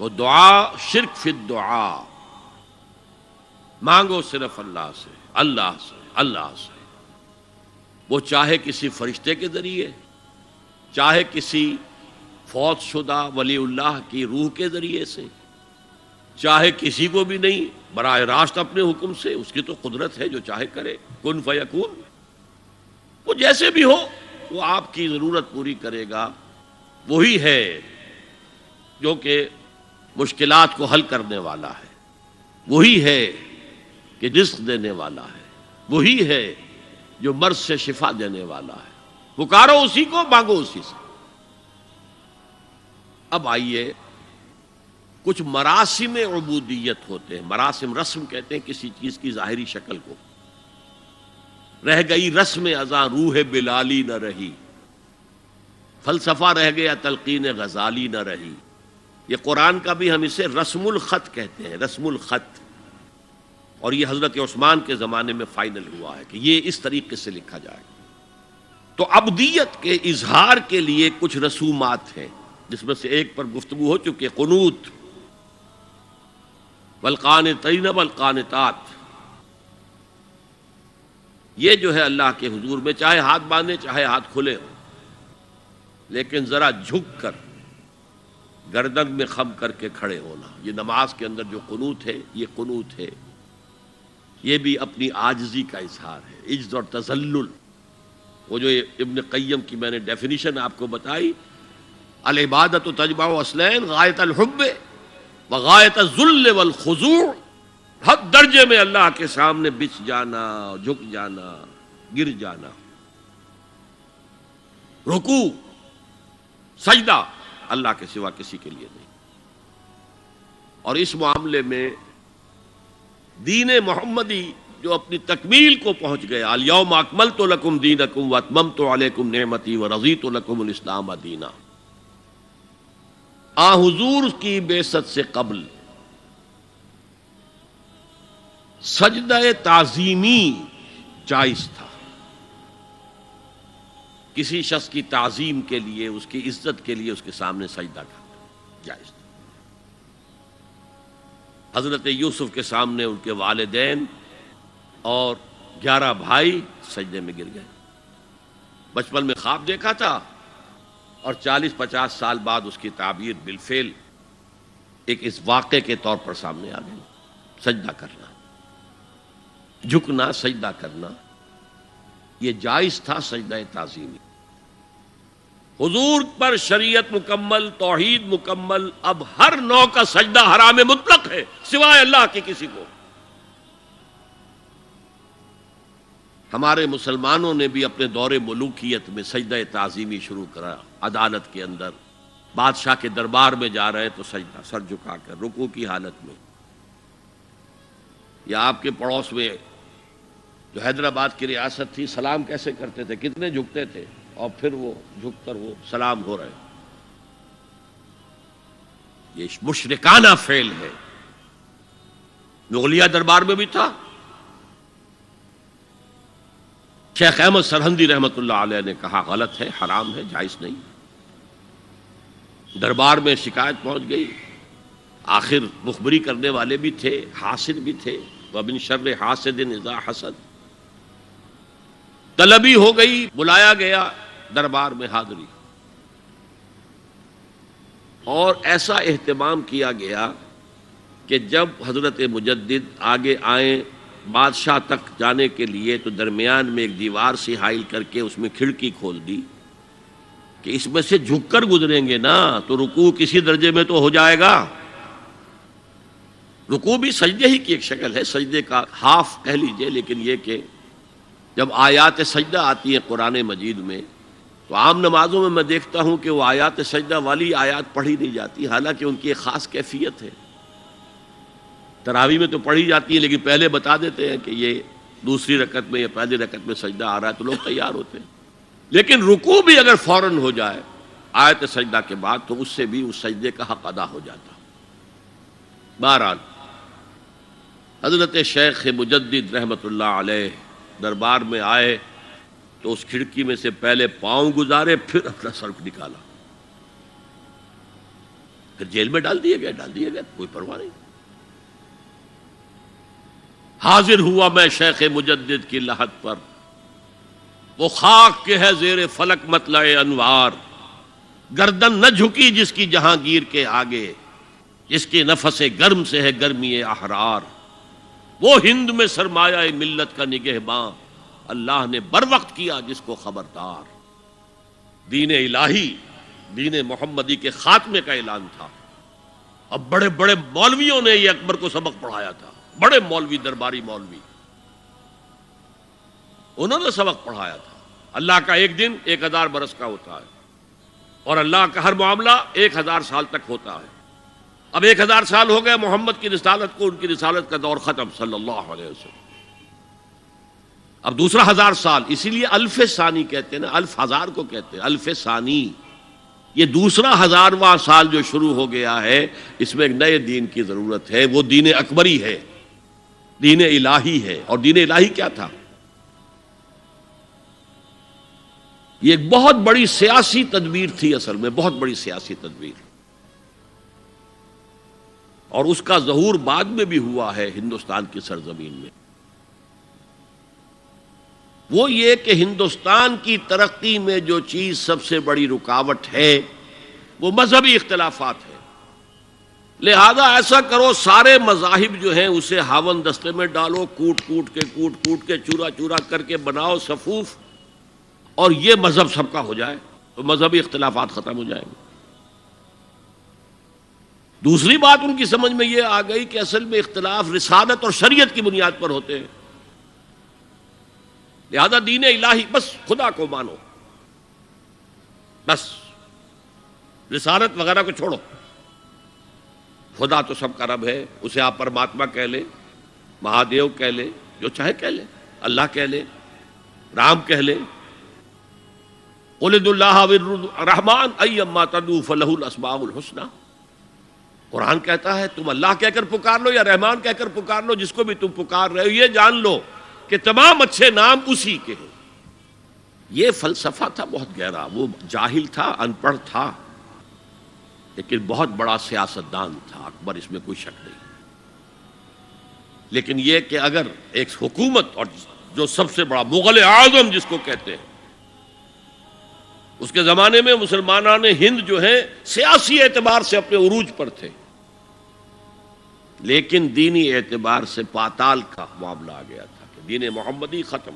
تو دعا شرک فی الدعا، مانگو صرف اللہ سے، اللہ سے، اللہ سے، وہ چاہے کسی فرشتے کے ذریعے، چاہے کسی فوت شدہ ولی اللہ کی روح کے ذریعے سے، چاہے کسی کو بھی نہیں، براہ راست اپنے حکم سے، اس کی تو قدرت ہے، جو چاہے کرے، کن فیکون، وہ جیسے بھی ہو وہ آپ کی ضرورت پوری کرے گا۔ وہی ہے جو کہ مشکلات کو حل کرنے والا ہے، وہی ہے کہ رزق دینے والا ہے، وہی ہے جو مرض سے شفا دینے والا ہے۔ پکارو اسی کو، مانگو اسی سے۔ اب آئیے، کچھ مراسم عبودیت ہوتے ہیں، مراسم، رسم کہتے ہیں کسی چیز کی ظاہری شکل کو۔ رہ گئی رسم ازاں روح بلالی نہ رہی، فلسفہ رہ گیا تلقین غزالی نہ رہی۔ یہ قرآن کا بھی ہم اسے رسم الخط کہتے ہیں، رسم الخط، اور یہ حضرت عثمان کے زمانے میں فائنل ہوا ہے کہ یہ اس طریقے سے لکھا جائے۔ تو عبدیت کے اظہار کے لیے کچھ رسومات ہیں، جس میں سے ایک پر گفتگو ہو چکی، قنوت، والقانتین والقانتات۔ یہ جو ہے اللہ کے حضور میں چاہے ہاتھ باندھے چاہے ہاتھ کھلے ہو، لیکن ذرا جھک کر گردن میں خم کر کے کھڑے ہونا، یہ نماز کے اندر جو قنوت ہے، یہ قنوت ہے، یہ بھی اپنی عاجزی کا اظہار ہے، عجز اور تذلل۔ وہ جو ابن قیم کی میں نے ڈیفینیشن آپ کو بتائی، العبادت تجمع اصلین، غایت الحب وغایت الذل والخضوع، حد درجے میں اللہ کے سامنے بچ جانا، جھک جانا، گر جانا، رکوع، سجدہ، اللہ کے سوا کسی کے لیے نہیں۔ اور اس معاملے میں دین محمدی جو اپنی تکمیل کو پہنچ گیا، الیوم اکملت لکم دینکم واتممت علیکم نعمتی ورضیت لکم الاسلام دینا، آ حضور کی بعثت سے قبل سجدہ تعظیمی جائز تھا، کسی شخص کی تعظیم کے لیے، اس کی عزت کے لیے اس کے سامنے سجدہ کرنا جائز تھا۔ حضرت یوسف کے سامنے ان کے والدین اور 11 بھائی سجدے میں گر گئے۔ بچپن میں خواب دیکھا تھا اور 40-50 سال بعد اس کی تعبیر بالفعل ایک اس واقعے کے طور پر سامنے آ گئی۔ سجدہ کرنا، جھکنا، سجدہ کرنا، یہ جائز تھا، سجدہ تعظیمی۔ حضور پر شریعت مکمل، توحید مکمل، اب ہر نوع کا سجدہ حرام مطلق ہے سوائے اللہ کے کسی کو۔ ہمارے مسلمانوں نے بھی اپنے دور ملوکیت میں سجدہ تعظیمی شروع کرا، عدالت کے اندر بادشاہ کے دربار میں جا رہے تو سجدہ، سر جھکا کر رکوع کی حالت میں۔ یا آپ کے پڑوس میں جو حیدرآباد کی ریاست تھی، سلام کیسے کرتے تھے، کتنے جھکتے تھے، اور پھر وہ جھک کر وہ سلام ہو رہے۔ یہ مشرکانہ فعل ہے، مغلیہ دربار میں بھی تھا۔ شیخ احمد سرہندی رحمۃ اللہ علیہ نے کہا غلط ہے، حرام ہے، جائز نہیں۔ دربار میں شکایت پہنچ گئی، آخر مخبری کرنے والے بھی تھے، حاسد بھی تھے، وَمِن شَرِّ حَاسِدٍ إِذَا حَسَدَ، طلبی ہو گئی، بلایا گیا دربار میں حاضری، اور ایسا اہتمام کیا گیا کہ جب حضرت مجدد آگے آئیں بادشاہ تک جانے کے لیے تو درمیان میں ایک دیوار سی حائل کر کے اس میں کھڑکی کھول دی کہ اس میں سے جھک کر گزریں گے نا تو رکوع کسی درجے میں تو ہو جائے گا۔ رکوع بھی سجدے ہی کی ایک شکل ہے، سجدے کا ہاف کہہ لیجئے، لیکن یہ کہ جب آیات سجدہ آتی ہیں قرآن مجید میں تو عام نمازوں میں میں دیکھتا ہوں کہ وہ آیات سجدہ والی آیات پڑھی نہیں جاتی، حالانکہ ان کی ایک خاص کیفیت ہے۔ تراویح میں تو پڑھی جاتی ہے، لیکن پہلے بتا دیتے ہیں کہ یہ دوسری رکعت میں یا پہلی رکعت میں سجدہ آ رہا ہے تو لوگ تیار ہوتے ہیں۔ لیکن رکوع بھی اگر فوراً ہو جائے آیت سجدہ کے بعد تو اس سے بھی اس سجدے کا حق ادا ہو جاتا۔ بہرحال حضرت شیخ مجدد رحمۃ اللہ علیہ دربار میں آئے تو اس کھڑکی میں سے پہلے پاؤں گزارے، پھر اپنا سر نکالا، پھر جیل میں ڈال دیے گئے کوئی پرواہ نہیں. حاضر ہوا میں شیخ مجدد کی لحد پر، وہ خاک کے ہے زیر فلک مطلع انوار، گردن نہ جھکی جس کی جہانگیر کے آگے، جس کے نفس گرم سے ہے گرمی احرار. وہ ہند میں سرمایہ ملت کا نگہباں، اللہ نے بر وقت کیا جس کو خبردار. دین الہی، دین محمدی کے خاتمے کا اعلان تھا. اب بڑے بڑے مولویوں نے یہ اکبر کو سبق پڑھایا تھا، بڑے مولوی، درباری مولوی، انہوں نے سبق پڑھایا تھا. اللہ کا ایک دن 1000 برس کا ہوتا ہے، اور اللہ کا ہر معاملہ 1000 سال تک ہوتا ہے. اب 1000 سال ہو گئے محمد کی رسالت کو، ان کی رسالت کا دور ختم صلی اللہ علیہ وسلم. اب دوسرا 1000 سال، اسی لیے الف ثانی کہتے ہیں نا، الف ہزار کو کہتے ہیں الف ثانی. یہ دوسرا 1000واں سال جو شروع ہو گیا ہے، اس میں ایک نئے دین کی ضرورت ہے. وہ دین اکبری ہے، دین الہی ہے. اور دین الہی کیا تھا؟ یہ ایک بہت بڑی سیاسی تدبیر تھی، اصل میں بہت بڑی سیاسی تدبیر، اور اس کا ظہور بعد میں بھی ہوا ہے ہندوستان کی سرزمین میں. وہ یہ کہ ہندوستان کی ترقی میں جو چیز سب سے بڑی رکاوٹ ہے وہ مذہبی اختلافات ہیں. لہذا ایسا کرو، سارے مذاہب جو ہیں اسے ہاون دستے میں ڈالو، کوٹ کوٹ کے چورا چورا کر کے بناؤ صفوف، اور یہ مذہب سب کا ہو جائے تو مذہبی اختلافات ختم ہو جائیں گے. دوسری بات ان کی سمجھ میں یہ آ گئی کہ اصل میں اختلاف رسالت اور شریعت کی بنیاد پر ہوتے ہیں. لہذا دین الہی، بس خدا کو مانو، بس رسالت وغیرہ کو چھوڑو. خدا تو سب کا رب ہے، اسے آپ پرماتما کہہ لیں، مہادیو کہہ لیں، جو چاہے کہہ لیں، اللہ کہہ لیں، رام کہہ لیں. قل ادعوا اللہ الرحمن ایما تدعوا فلہ الاسماء الحسنی. قرآن کہتا ہے تم اللہ کہہ کر پکار لو یا رحمان کہہ کر پکار لو، جس کو بھی تم پکار رہے ہو یہ جان لو کہ تمام اچھے نام اسی کے ہیں. یہ فلسفہ تھا بہت گہرا. وہ جاہل تھا، ان پڑھ تھا، لیکن بہت بڑا سیاستدان تھا اکبر، اس میں کوئی شک نہیں. لیکن یہ کہ اگر ایک حکومت، اور جو سب سے بڑا مغل اعظم جس کو کہتے ہیں، اس کے زمانے میں مسلمانان ہند جو ہیں سیاسی اعتبار سے اپنے عروج پر تھے، لیکن دینی اعتبار سے پاتال کا معاملہ آ گیا تھا کہ دین محمدی ختم.